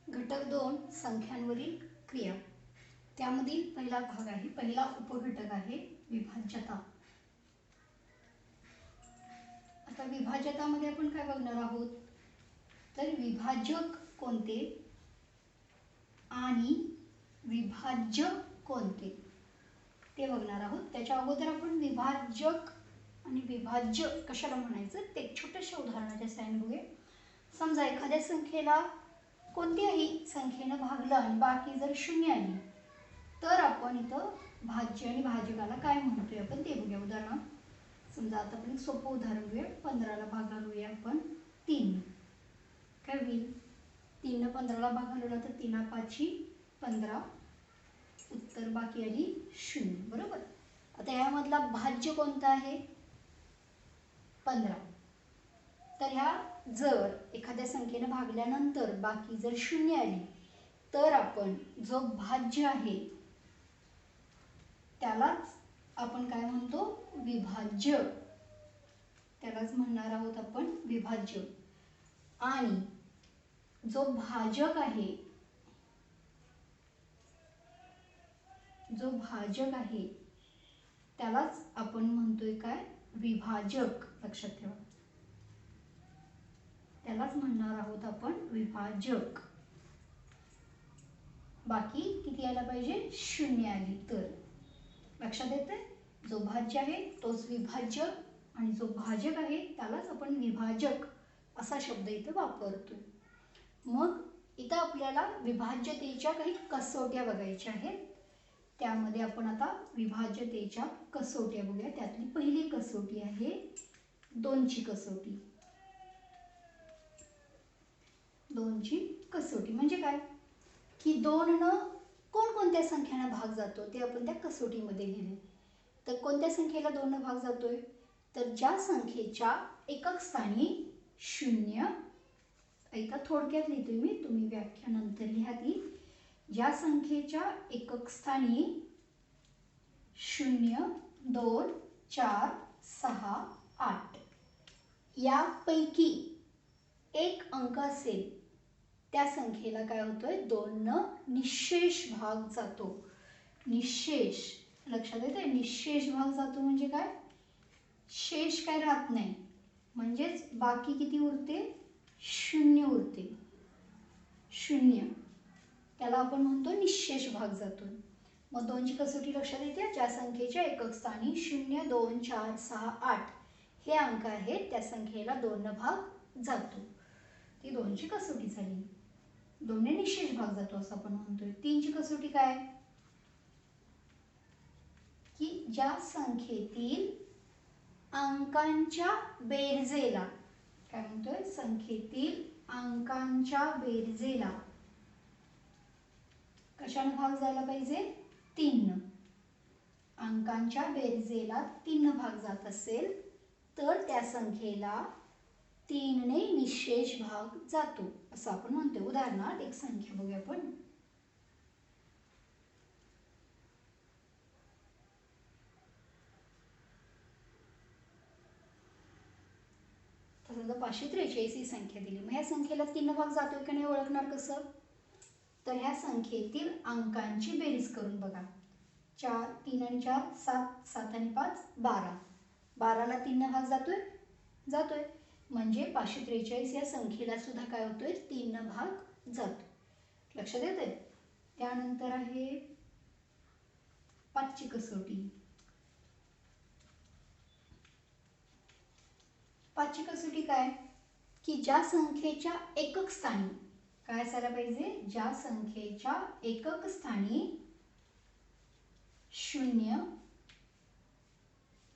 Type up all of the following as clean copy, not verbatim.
घटक 2 संख्यांवरील क्रिया. त्यामधील पहिला भाग आहे, पहिला उपघटक आहे विभाज्यता. आता विभाज्यतामध्ये आपण काय बघणार आहोत, तर विभाजक कोणते आणि विभाज्य कोणते ते बघणार आहोत. त्याच्या अगोदर आपण विभाजक आणि विभाज्य कशाला म्हणायचं ते एक छोट्याशा उदाहरणाच्या साहाय्याने बघूया. समजा एखाद्या संख्येला कोणत्याही संख्येनं भागलं आणि बाकी जर शून्य आली तर आपण इथं भाज्य आणि भाजकाला काय म्हणतोय आपण ते बघूया. उदाहरणार्थ समजा आता आपण एक सोपं उदाहरण घेऊया. 15 ला भागालूया आपण 3. काय होईल, 3 ने 15 ला भागालूला तर 3 5 15, उत्तर बाकी आली 0. बरोबर. आता यामधला भाज्य कोणता आहे, 15. तर ह्या जर एखाद्या संख्येने भागल्यानंतर बाकी जर शून्य आली तर आपण जो भाज्य आहे त्यालाच आपण काय म्हणतो, विभाज्य. त्यालाच म्हणणार आहोत आपण विभाज्य. आणि जो भाजक आहे, जो भाजक आहे त्यालाच आपण म्हणतोय काय, विभाजक. लक्षात ठेवा, त्यालाच म्हणणार आहोत आपण विभाजक. बाकी किती यायला पाहिजे, शून्य आली तर. लक्षात येते, जो भाज्य आहे तोच विभाज्य आणि जो भाजक आहे त्यालाच आपण विभाजक असा शब्द इथे वापरतोय. मग इथं आपल्याला विभाज्यतेच्या काही कसोट्या बघायच्या आहेत. त्यामध्ये आपण आता विभाज्यतेच्या कसोट्या बघूया. त्यातली पहिली कसोटी आहे 2 ची कसोटी. 2 ची कसोटी म्हणजे काय की 2 न कोणकोणत्या संख्यांना भाग जातो ते आपण त्या कसोटीमध्ये लिहिले. तर कोणत्या संख्येला 2 न भाग जातोय, तर ज्या संख्येच्या एकक स्थानी 0, इथं थोडक्यात लिहितोय मी, तुम्ही व्याख्या नंतर लिहा ती. ज्या संख्येच्या एकक स्थानी 0, 2, 4, 6, 8 यापैकी एक अंक असेल त्या संख्येला काय होतोय, 2 न निशेष भाग जातो. निशेष, लक्षात येते, निशेष भाग जातो म्हणजे काय, शेष काय राहत नाही, म्हणजेच बाकी किती उरते, 0 उरते. 0 त्याला आपण म्हणतो निशेष भाग जातो. मग 2 ची कसोटी लक्षात येते, ज्या संख्येच्या एकक स्थानी 0, 2, 4, 6, 8 हे अंक आहेत त्या संख्येला 2 न भाग जातो. ती 2 ची कसोटी झाली. 2 ने निशेष भाग जातो असं आपण म्हणतोय. 3 ची कसोटी काय, की ज्या संख्येतील अंकांच्या बेरजेला, काय म्हणतोय, संख्येतील अंकांच्या बेरजेला कशाने भाग जायला पाहिजे, 3 न. अंकांच्या बेरजेला 3 न भाग जात असेल तर त्या संख्येला 3 ने निशेष भाग जातो असं आपण म्हणतो. उदाहरणार्थ एक संख्या बघूया आपण. समजा 543 ही संख्या दिली. मग ह्या संख्येला 3 न भाग जातोय का नाही ओळखणार कसं, तर ह्या संख्येतील अंकांची बेरीज करून बघा. 4, 3 आणि 4 7, 7 आणि 5 12. 12 ला 3 न भाग जातोय, जातोय, म्हणजे 543 या संख्येला सुद्धा काय होतोय, 3 न भाग जातो. लक्षात येते. त्यानंतर आहे 5 ची कसोटी. 5 ची कसोटी काय, की ज्या संख्येच्या एकक स्थानी काय असायला पाहिजे, ज्या संख्येच्या एकक स्थानी 0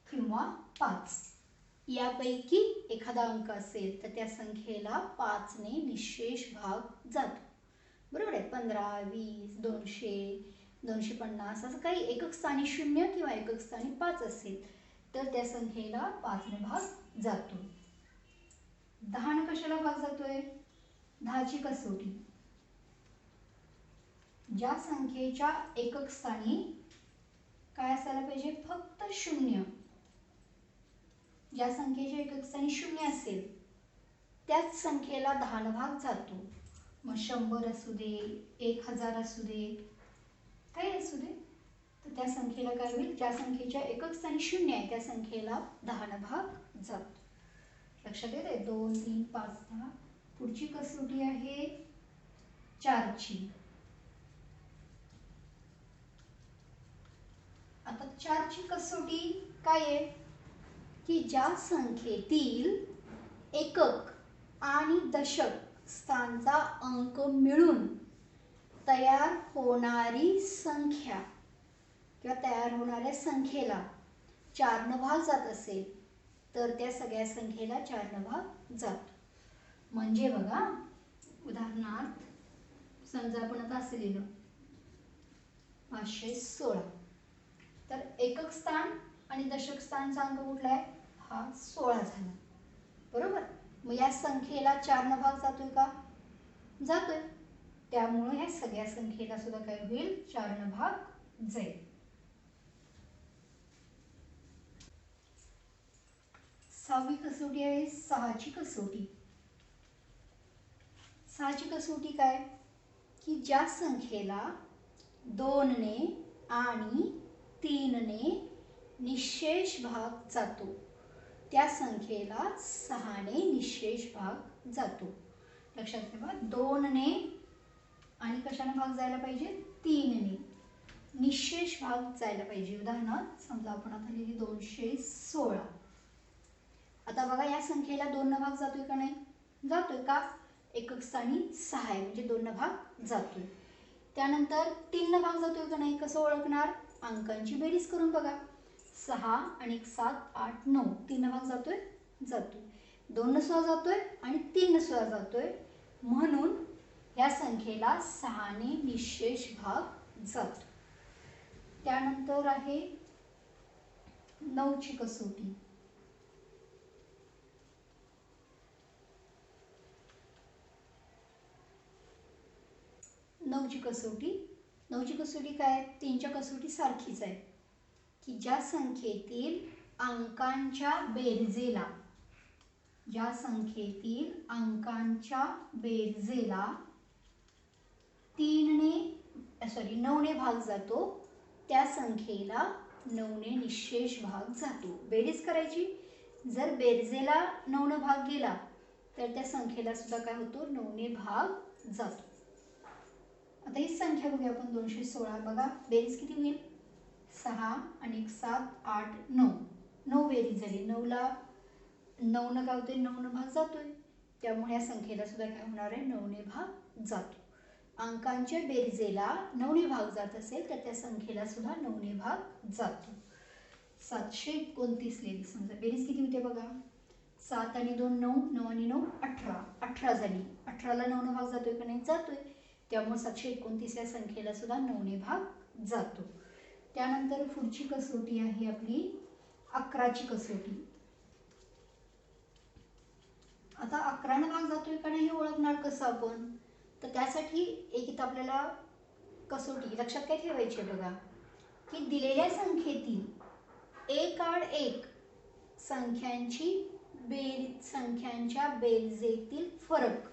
किंवा 5 यापैकी एखादा अंक असेल तर त्या संख्येला 5 ने निशेष भाग जातो. बरोबर आहे. 15, 20, 200, 250 असं काही एकक स्थानी 0 किंवा एकक स्थानी 5 असेल तर त्या संख्येला 5 ने भाग जातो. 10 ने कशाला भाग जातोय, 10 ची कसोटी. ज्या संख्येच्या एकक स्थानी फक्त शून्य, ज्या संख्येच्या एकक स्थानी शून्य असेल त्याच संख्येला धनभाग जातो. मग 100 असू दे, 1000 असू दे, काही असू दे, तर त्या संख्येला काय होईल, ज्या संख्येच्या एकक स्थानी शून्य आहे त्या संख्येला धनभाग जातो. लक्षात येते? 2, 3, 5, 10. पुढची कसोटी आहे 4 ची. आता 4 ची कसोटी काय आहे की ज्या संख्येतील एकक आणि दशक स्थानचा अंक मिळून तयार होणारी संख्या किंवा तयार होणाऱ्या संख्येला 4 ने भाग जात असेल तर त्या सगळ्या संख्येला 4 ने भाग जातो. म्हणजे बघा, उदाहरणार्थ समजा आपण आता असे लिहिलं 516, तर एकक स्थान आणि दशक स्थानचा अंक कुठला आहे, हा 16 झाला. बरोबर. मग या संख्येला 4 ने भाग जातोय का, जातोय. त्यामुळे या सगळ्या संख्येला सुद्धा काय होईल, 4 ने भाग जाईल. सहावी कसोटी आहे 6 ची कसोटी. 6 ची कसोटी काय की ज्या संख्येला 2 ने आणि 3 ने निशेष भाग जातो त्या संख्येला 6 ने निशेष भाग जातो. लक्षात ठेवा, 2 ने आणि कशाने भाग जायला पाहिजे, 3 ने निशेष भाग जायला पाहिजे. उदाहरणार्थ समजा आपण आता लिहिली 216. आता बघा, या संख्येला 2 ने भाग जातोय का नाही, जातोय. का, एकक स्थानी 6 आहे म्हणजे 2 ने भाग जातोय. त्यानंतर 3 ने भाग जातोय का नाही, कसं ओळखणार, अंकांची बेरीज करून बघा. 6 आणि 1 7 8 9, 3 ने भाग जातोय, जातोय. 2 ने सुद्धा जातोय आणि 3 ने सुद्धा जातोय, म्हणून या संख्येला 6 ने निशेष भाग जातो. त्यानंतर आहे 9 ची कसोटी. 9 ची कसोटी काय आहे, 3 च्या कसोटी सारखीच आहे की ज्या संख्येतील अंकांच्या बेरजेला, ज्या संख्येतील अंकांच्या बेरजेला 9 ने भाग जातो त्या संख्येला 9 ने निशेष भाग जातो. बेरीज करायची, जर बेरजेला 9 ने भाग गेला तर त्या संख्येला सुद्धा काय होतो, 9 ने भाग जातो. आता ही संख्या बघूया आपण 216. बघा बेरीज किती होईल, 6 आणि 1 7 8 9, 9 बेरीज झाली. 9 ला 9 ने काय होते, 9 ने भाग जातोय, त्यामुळे या संख्येला सुद्धा काय होणार आहे, 9 ने भाग जातो. अंकांच्या बेरजेला 9 ने भाग जात असेल तर त्या संख्येला सुद्धा 9 ने भाग जातो. 729 लिहिली. समजा बेरीज किती होते बघा, 7 आणि 2 9, 9 आणि 9 18, 18 झाली. 18 ला 9 ने भाग जातोय का नाही, जातोय, त्यामुळे 729 या संख्येला सुद्धा 9 ने भाग जातो. त्यानंतर पुढची कसोटी आहे आपली 11 ची कसोटी. आता 11 ने भाग जातोय का नाही हे ओळखणार कसं आपण, तर त्यासाठी एक इथं आपल्याला कसोटी लक्षात काय ठेवायची आहे बघा, की दिलेल्या संख्येतील एक आड एक संख्यांच्या बेरजेतील फरक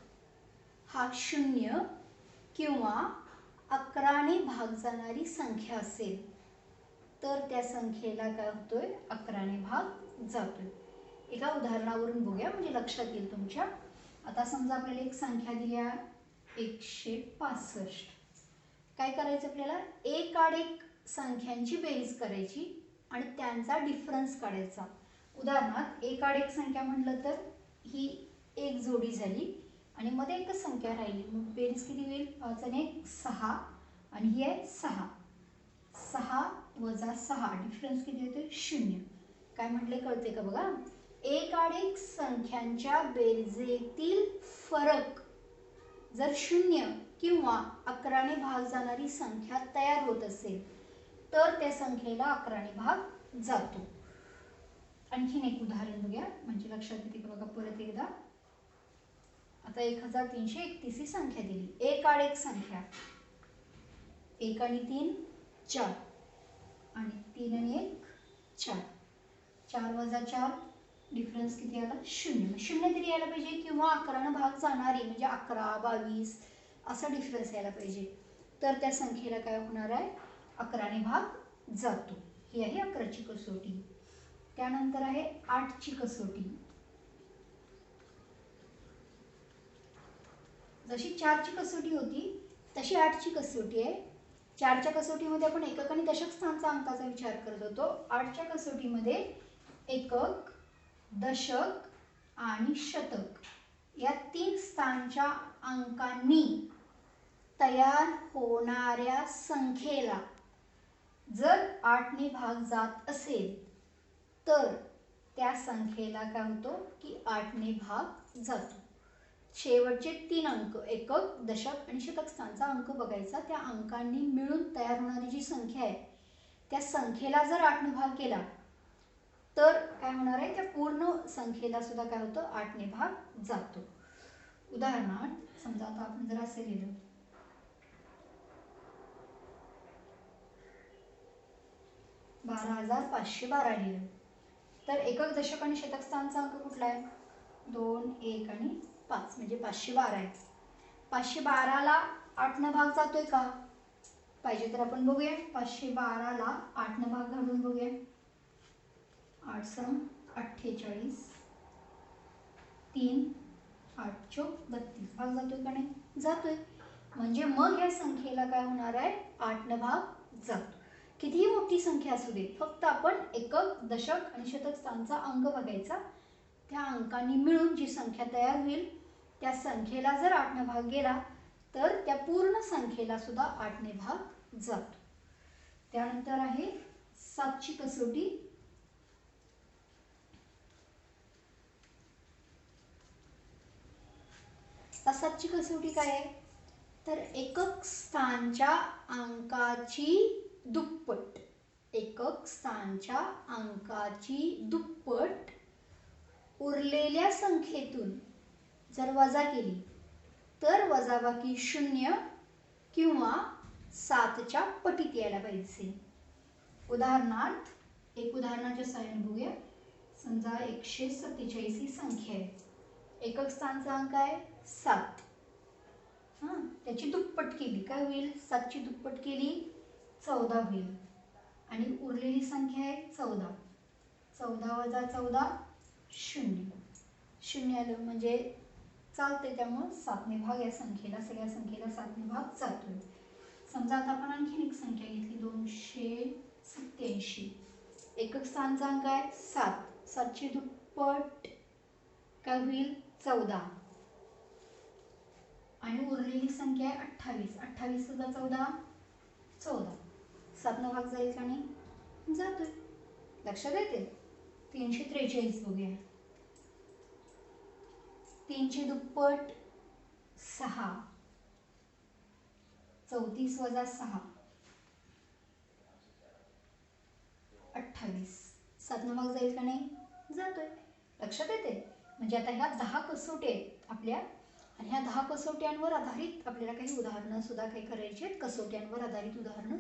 हा 0 किंवा 11 ने भाग जाणारी संख्या असेल तर त्या संख्येला काय होतोय, 11 ने भाग जातोय. एका उदाहरणावरून बघूया म्हणजे लक्षात येईल तुमच्या. आता समजा आपल्याला एक संख्या दिली आहे 165. काय करायचं आपल्याला, एक आड एक संख्यांची बेरीज करायची आणि त्यांचा डिफरन्स काढायचा. उदाहरणार्थ एक आड एक संख्या म्हटलं तर ही एक जोडी झाली आणि मध्ये एकच संख्या राहिली, मग बेरीज किती होईल, 5 आणि 1 6 आणि ही आहे 6. 6 वजा 6 डिफरन्स किती होते, 0. काय म्हटले कळते का बघा, एक आड एक संख्यांच्या बेरजेतील फरक जर 0 किंवा 11 ने भाग जाणारी संख्या तयार होत असेल तर त्या संख्येला 11 ने भाग जातो. आणखीन एक उदाहरण बघूया म्हणजे लक्षात येते का बघा परत एकदा. आता 1331 ही संख्या दिली, एक आड एक संख्या, 1 आणि 3 4 आणि 3 आणि 1 4. 4 वजा 4 डिफरन्स किती आला? 0. 0 तरी यायला पाहिजे किंवा 11 भाग जाणारी म्हणजे 11, 22 असा डिफरन्स यायला पाहिजे. तर त्या संख्येला काय होणार आहे? 11 भाग जातो. ही आहे 11ची कसोटी. त्यानंतर आहे 8ची कसोटी. जशी 4ची कसोटी होती तशी 8ची कसोटी आहे. 4च्या कसोटीमध्ये आपण एकक आणि दशक स्थानचा अंकाचा विचार करत होतो. 8च्या कसोटीमध्ये एकक, दशक आणि शतक या 3 स्थानच्या अंकांनी तयार होणाऱ्या संख्येला जर 8ने भाग जात असेल तर त्या संख्येला काय होतो की 8ने भाग जातो. शेवटचे 3 अंक एकक, दशक आणि शतक स्थानचा अंक बघायचा. त्या अंकांनी मिळून तयार होणारी जी संख्या आहे त्या संख्येला जर 8ने भाग केला तर काय होणार आहे? त्या पूर्ण संख्येला सुद्धा काय होतं? 8ने भाग जातो. उदाहरणार्थ समजा आता आपण जर असे लिहिलं 12,512 लिहिलं तर एकक, दशक आणि शतक स्थानचा अंक कुठला आहे? 2, 1 आणि 5 म्हणजे 512 आहे. 512ला 8ने भाग जातोय का? पाहिजे तर आपण बघूया. 512ला 8ने भाग घालून बघूया. 8 सम 48, 3, 8 चौक 32 भाग जातोय का नाही? जातोय. म्हणजे मग या संख्येला काय होणार आहे? 8ने भाग जातो. कितीही मोठी संख्या असू दे, फक्त आपण एकक, दशक आणि शतक स्थानचा अंक बघायचा. त्या अंकांनी मिळून जी संख्या तयार होईल त्या संख्येला जर 8ने भाग गेला तर त्या पूर्ण संख्येला सुद्धा 8ने भाग जातो. त्यानंतर आहे 7ची कसोटी. आता 7ची कसोटी काय आहे? तर एकक स्थानच्या अंकाची दुप्पट, एकक स्थानच्या अंकाची दुप्पट उरलेल्या संख्येतून जर वजा केली तर वजाबाकी 0 किंवा 7च्या पटीत यायला पाहिजे. उदाहरणार्थ एक उदाहरणाच्या सहाय्याने बघूया. समजा 147 ही संख्या आहे. एकक स्थानचा अंक आहे 7. त्याची दुप्पट केली काय होईल? 7ची दुप्पट केली 14 होईल आणि उरलेली संख्या आहे 14. 14 वजा 14 0. 0 आलं म्हणजे चालते. त्यामुळे 7ने भाग या संख्येला, सगळ्या संख्येला 7ने भाग जातोय. समजा आता आपण आणखीन एक संख्या घेतली 287. एकक स्थानचा अंक आहे 7. 7ची दुप्पट काय होईल? 14 आणि उरलेली संख्या आहे 28. 28 वजा 14 14. 7ने भाग जाईल का नाही? जातोय. लक्षात येते? 343 बघूया. 3ची दुप्पट 6. 34 वजा 6 28. 7ने भाग जाईल का नाही? जातोय. लक्षात येते? म्हणजे आता ह्या 10 कसोटी आहेत आपल्या आणि ह्या 10 कसोट्यांवर आधारित आपल्याला काही उदाहरणं सुद्धा काही करायची आहेत. कसोट्यांवर आधारित उदाहरणं